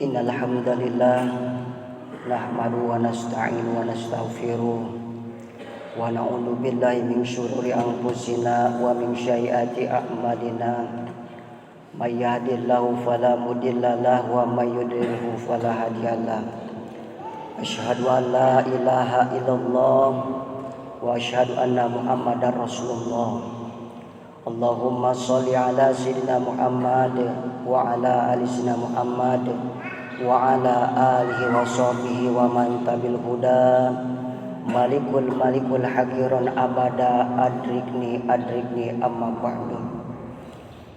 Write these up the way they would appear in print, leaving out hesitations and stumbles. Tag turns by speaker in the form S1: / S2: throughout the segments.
S1: Innal hamdalillah nahmaduhu wa nasta'inu wa nastaghfiruh wa na'udzu billahi min syururi anfusina wa min sayyiati a'malina. May yahdihillahu fala mudhillalah wa may yudlilhu fala hadiyalah. Asyhadu an la ilaha illallah wa asyhadu anna Muhammadar Rasulullah. Allahumma sholli ala sayyidina Muhammad wa ala ali sayyidina Muhammad wa ala alihi wa sahbihi wa man tabil huda. Malikul hakirun abada adrikni amma ba'du.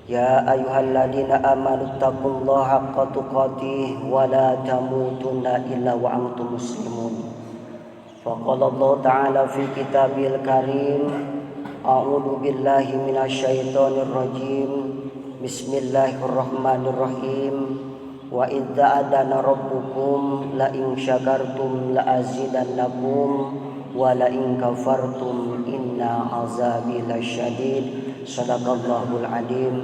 S1: Ya ayyuhalladzina amanu taqullaha haqqa tuqatih wa la tamutunna illa wa antum muslimun. Faqala Allah ta'ala fi kitabil karim, a'udzu billahi minasyaitonir rajim. Bismillahirrahmanirrahim. Wa idza adana rabbukum la in syakartum la azidannakum wa la in kafartum inna azabi lasyadid. Shadaqallahul adim.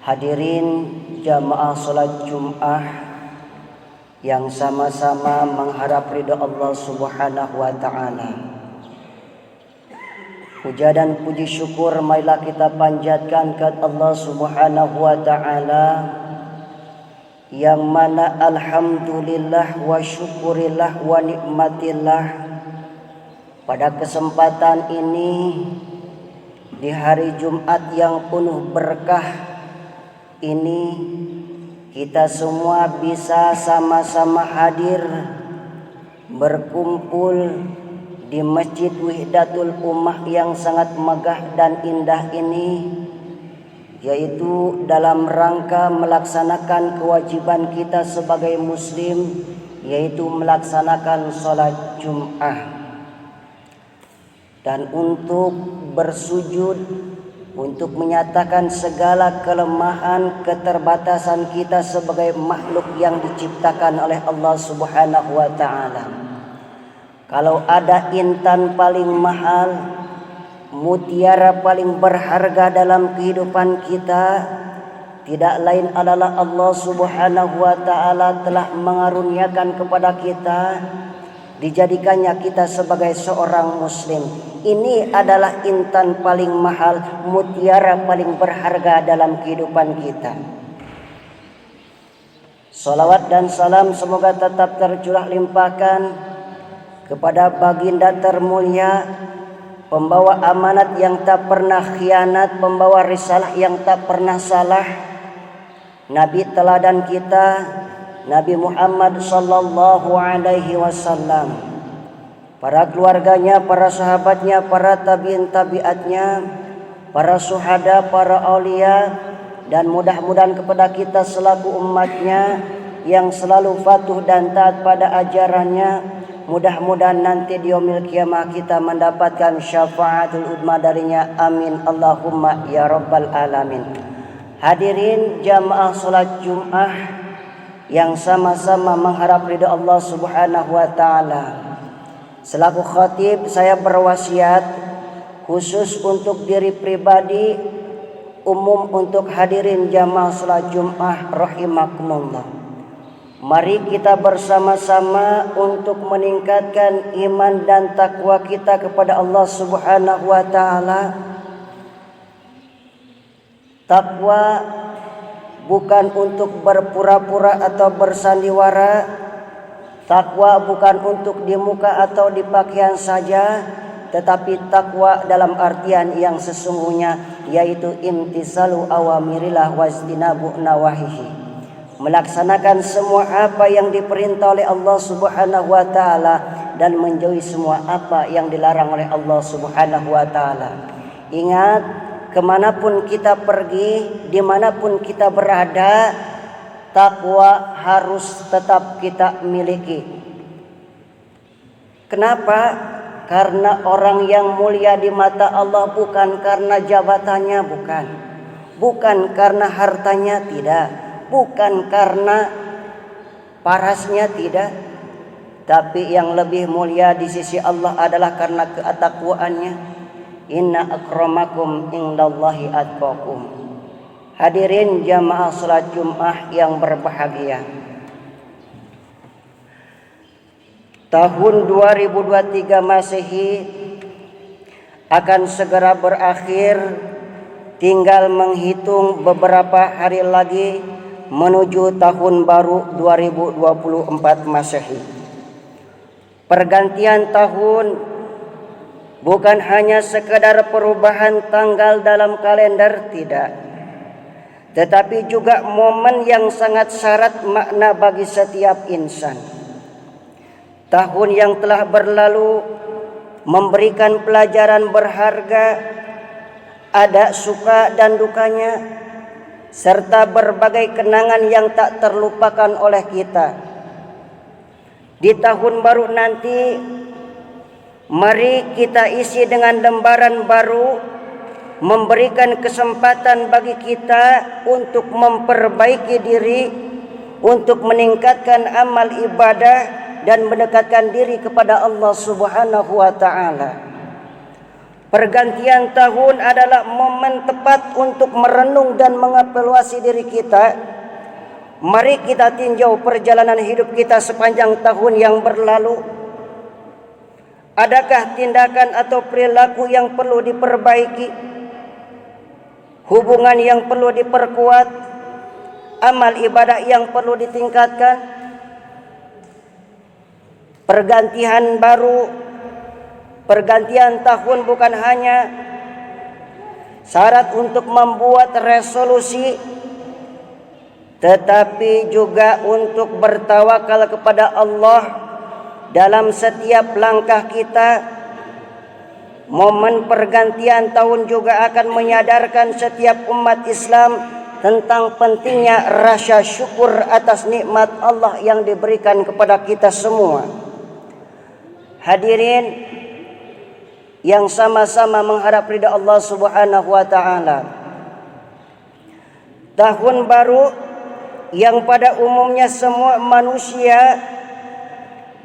S1: Hadirin jamaah salat Jumat yang sama-sama mengharap ridha Allah Subhanahu wa taala. Puja dan puji syukur marilah kita panjatkan ke Allah Subhanahu wa taala, yang mana alhamdulillah wa syukurillah wa nikmatillah, pada kesempatan ini di hari Jumat yang penuh berkah ini, kita semua bisa sama-sama hadir berkumpul di Masjid Wihdatul Ummah yang sangat megah dan indah ini, yaitu dalam rangka melaksanakan kewajiban kita sebagai muslim, yaitu melaksanakan sholat Jum'ah, dan untuk bersujud, untuk menyatakan segala kelemahan keterbatasan kita sebagai makhluk yang diciptakan oleh Allah Subhanahu wa taala. Kalau ada intan paling mahal, mutiara paling berharga dalam kehidupan kita, tidak lain adalah Allah Subhanahu wa taala telah mengaruniakan kepada kita, dijadikannya kita sebagai seorang muslim. Ini adalah intan paling mahal, mutiara paling berharga dalam kehidupan kita. Salawat dan salam semoga tetap tercurah limpahkan kepada baginda termulia, pembawa amanat yang tak pernah khianat, pembawa risalah yang tak pernah salah, Nabi teladan kita, Nabi Muhammad sallallahu alaihi wasallam, para keluarganya, para sahabatnya, para tabi'in tabi'atnya, para syuhada, para aulia, dan mudah-mudahan kepada kita selaku umatnya yang selalu patuh dan taat pada ajarannya. Mudah-mudahan nanti di yaumil qiyamah kita mendapatkan syafaatul udma darinya. Amin Allahumma ya rabbal alamin. Hadirin jamaah salat Jumat yang sama-sama mengharap ridha Allah Subhanahu wa taala. Selaku khatib, saya berwasiat khusus untuk diri pribadi, umum untuk hadirin jamaah salat Jumat rahimakumullah. Mari kita bersama-sama untuk meningkatkan iman dan takwa kita kepada Allah Subhanahu wa taala. Takwa bukan untuk berpura-pura atau bersandiwara. Takwa bukan untuk di muka atau di pakaian saja, tetapi takwa dalam artian yang sesungguhnya, yaitu imtisalu awamirillah wajtinabu nawahihi. Melaksanakan semua apa yang diperintah oleh Allah Subhanahu wa taala dan menjauhi semua apa yang dilarang oleh Allah Subhanahu wa taala. Ingat, kemanapun kita pergi, dimanapun kita berada, takwa harus tetap kita miliki. Kenapa? Karena orang yang mulia di mata Allah bukan karena jabatannya, bukan karena hartanya, tidak, bukan karena parasnya, tidak, tapi yang lebih mulia di sisi Allah adalah karena ketakwaannya. Inna akramakum indallahi atqakum. Hadirin jamaah salat Jumat yang berbahagia. Tahun 2023 Masehi akan segera berakhir, tinggal menghitung beberapa hari lagi menuju tahun baru 2024 Masehi. Pergantian tahun bukan hanya sekedar perubahan tanggal dalam kalender, tidak, tetapi juga momen yang sangat syarat makna bagi setiap insan. Tahun yang telah berlalu memberikan pelajaran berharga, ada suka dan dukanya, serta berbagai kenangan yang tak terlupakan oleh kita. Di tahun baru nanti, mari kita isi dengan lembaran baru, memberikan kesempatan bagi kita untuk memperbaiki diri, untuk meningkatkan amal ibadah dan mendekatkan diri kepada Allah Subhanahu wa taala. Pergantian tahun adalah momen tepat untuk merenung dan mengevaluasi diri kita. Mari kita tinjau perjalanan hidup kita sepanjang tahun yang berlalu. Adakah tindakan atau perilaku yang perlu diperbaiki? Hubungan yang perlu diperkuat? Amal ibadah yang perlu ditingkatkan? Pergantian tahun bukan hanya syarat untuk membuat resolusi, tetapi juga untuk bertawakal kepada Allah dalam setiap langkah kita. Momen pergantian tahun juga akan menyadarkan setiap umat Islam tentang pentingnya rasa syukur atas nikmat Allah yang diberikan kepada kita semua. Hadirin yang sama-sama mengharap ridha Allah Subhanahu wa taala. Tahun baru yang pada umumnya semua manusia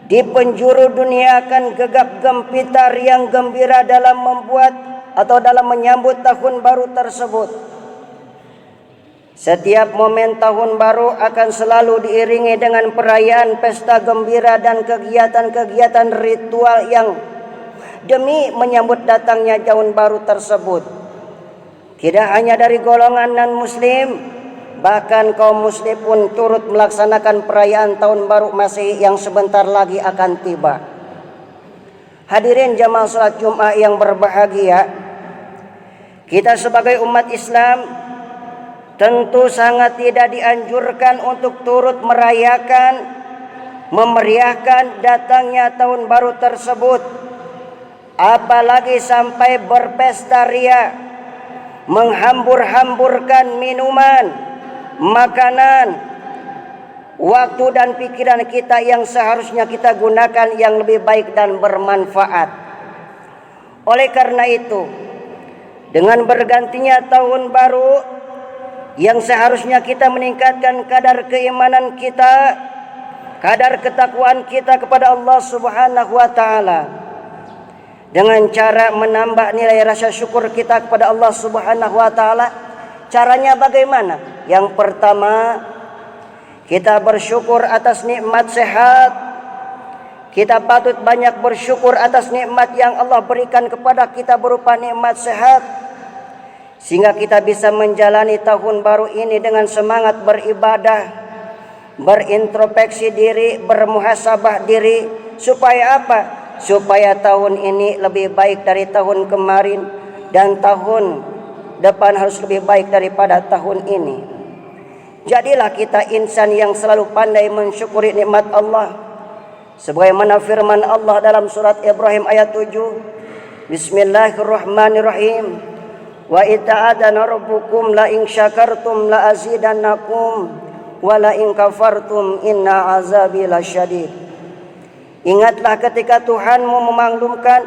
S1: di penjuru dunia akan gegap gempita riang gembira dalam membuat atau dalam menyambut tahun baru tersebut. Setiap momen tahun baru akan selalu diiringi dengan perayaan pesta gembira dan kegiatan-kegiatan ritual yang demi menyambut datangnya tahun baru tersebut. Tidak hanya dari golongan non-muslim, bahkan kaum muslim pun turut melaksanakan perayaan tahun baru Masehi yang sebentar lagi akan tiba. Hadirin jamaah salat Jumat yang berbahagia, kita sebagai umat Islam tentu sangat tidak dianjurkan untuk turut merayakan, memeriahkan datangnya tahun baru tersebut, apalagi sampai berpesta ria, menghambur-hamburkan minuman, makanan, waktu dan pikiran kita yang seharusnya kita gunakan yang lebih baik dan bermanfaat. Oleh karena itu, dengan bergantinya tahun baru yang seharusnya kita meningkatkan kadar keimanan kita, kadar ketakwaan kita kepada Allah Subhanahu wa taala dengan cara menambah nilai rasa syukur kita kepada Allah Subhanahu wa taala. Caranya bagaimana? Yang pertama, kita bersyukur atas nikmat sehat. Kita patut banyak bersyukur atas nikmat yang Allah berikan kepada kita berupa nikmat sehat, sehingga kita bisa menjalani tahun baru ini dengan semangat beribadah, berintrospeksi diri, bermuhasabah diri. Supaya apa? Supaya tahun ini lebih baik dari tahun kemarin, dan tahun depan harus lebih baik daripada tahun ini. Jadilah kita insan yang selalu pandai mensyukuri nikmat Allah, sebagaimana firman Allah dalam surat Ibrahim ayat 7. Bismillahirrahmanirrahim. Wa ita'adana rabbukum la in syakartum la azidannakum wa la in kafartum inna azabi lasyadid. Ingatlah ketika Tuhanmu memaklumkan,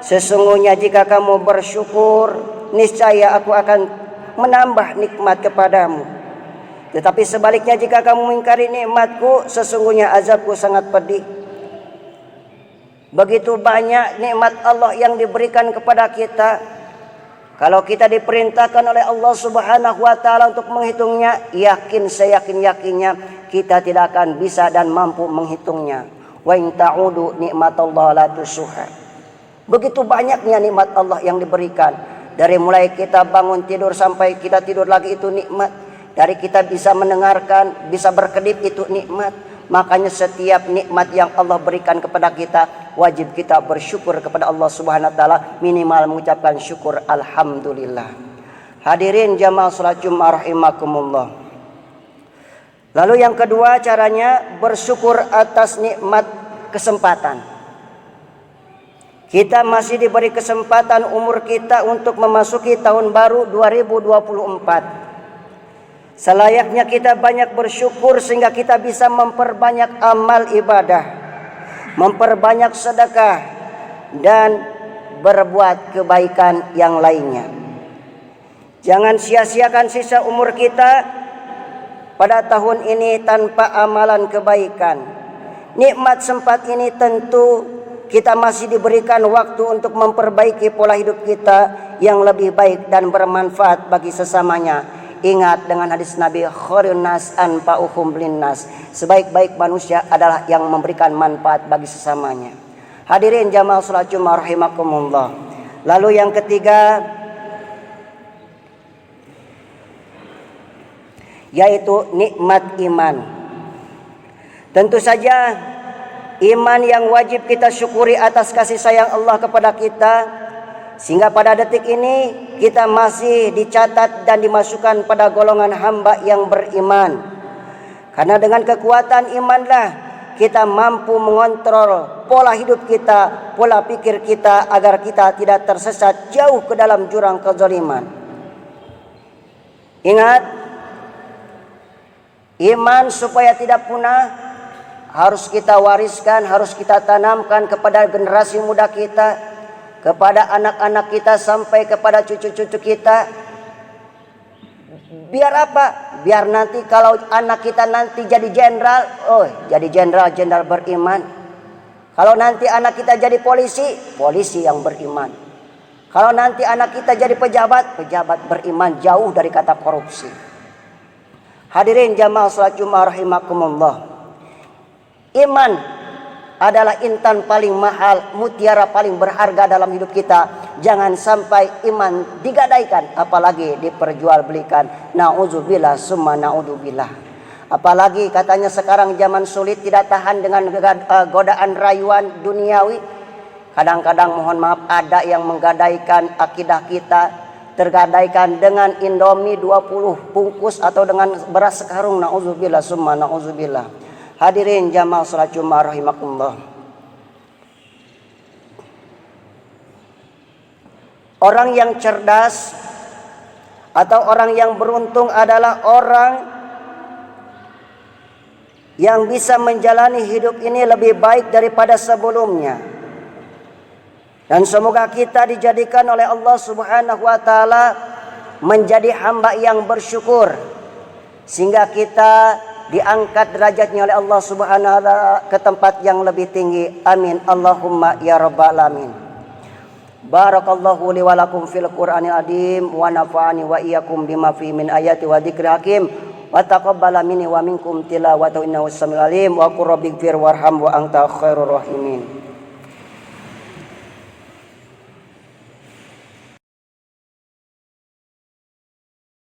S1: sesungguhnya jika kamu bersyukur, niscaya aku akan menambah nikmat kepadamu. Tetapi sebaliknya jika kamu mengingkari nikmatku, sesungguhnya azabku sangat pedih. Begitu banyak nikmat Allah yang diberikan kepada kita. Kalau kita diperintahkan oleh Allah Subhanahu wa taala untuk menghitungnya, yakin seyakin-yakinnya kita tidak akan bisa dan mampu menghitungnya. Wa in ta'udu nikmatallahi la tusuha. Begitu banyaknya nikmat Allah yang diberikan. Dari mulai kita bangun tidur sampai kita tidur lagi itu nikmat. Dari kita bisa mendengarkan, bisa berkedip itu nikmat. Makanya setiap nikmat yang Allah berikan kepada kita, wajib kita bersyukur kepada Allah Subhanahu wa taala, minimal mengucapkan syukur alhamdulillah. Hadirin jamaah salat Jumat rahimakumullah. Lalu yang kedua caranya bersyukur atas nikmat kesempatan. Kita masih diberi kesempatan umur kita untuk memasuki tahun baru 2024. Selayaknya kita banyak bersyukur sehingga kita bisa memperbanyak amal ibadah, memperbanyak sedekah, dan berbuat kebaikan yang lainnya. Jangan sia-siakan sisa umur kita pada tahun ini tanpa amalan kebaikan. Nikmat sempat ini tentu kita masih diberikan waktu untuk memperbaiki pola hidup kita yang lebih baik dan bermanfaat bagi sesamanya. Ingat dengan hadis Nabi, khairun nas anfa'uhum linnas. Sebaik-baik manusia adalah yang memberikan manfaat bagi sesamanya. Hadirin jamaah salat Jumat rahimakumullah. Lalu yang ketiga yaitu nikmat iman. Tentu saja iman yang wajib kita syukuri atas kasih sayang Allah kepada kita, sehingga pada detik ini kita masih dicatat dan dimasukkan pada golongan hamba yang beriman. Karena dengan kekuatan imanlah kita mampu mengontrol pola hidup kita, pola pikir kita, agar kita tidak tersesat jauh ke dalam jurang kezaliman. Ingat, iman supaya tidak punah harus kita wariskan, harus kita tanamkan kepada generasi muda kita, kepada anak-anak kita, sampai kepada cucu-cucu kita. Biar apa? Biar nanti kalau anak kita nanti jadi jenderal, jadi jenderal beriman. Kalau nanti anak kita jadi polisi, polisi yang beriman. Kalau nanti anak kita jadi pejabat, pejabat beriman, jauh dari kata korupsi. Hadirin jamaah salat Jumat rahimakumullah. Iman adalah intan paling mahal, mutiara paling berharga dalam hidup kita. Jangan sampai iman digadaikan, apalagi diperjualbelikan. Nauzubillah summa naudzubillah. Apalagi katanya sekarang zaman sulit, tidak tahan dengan godaan rayuan duniawi. Kadang-kadang mohon maaf ada yang menggadaikan akidah kita, tergadaikan dengan Indomie 20 bungkus atau dengan beras sekarung. Nauzubillah summa nauzubillah. Hadirin jamaah salat Jumat rahimakumullah. Orang yang cerdas atau orang yang beruntung adalah orang yang bisa menjalani hidup ini lebih baik daripada sebelumnya. Dan semoga kita dijadikan oleh Allah Subhanahu wa taala menjadi hamba yang bersyukur, sehingga kita diangkat derajatnya oleh Allah Subhanahu wa taala ke tempat yang lebih tinggi. Amin Allahumma ya rabbal alamin. Barakallahu li wa lakum fil Qur'anil azim wa nafa'ani wa iyyakum bima fi min ayati wa dzikril hakim wa taqabbala minni wa minkum tilawatahu innahu samiul alim wa qur rabbighfir warham wa anta khairur rahimin.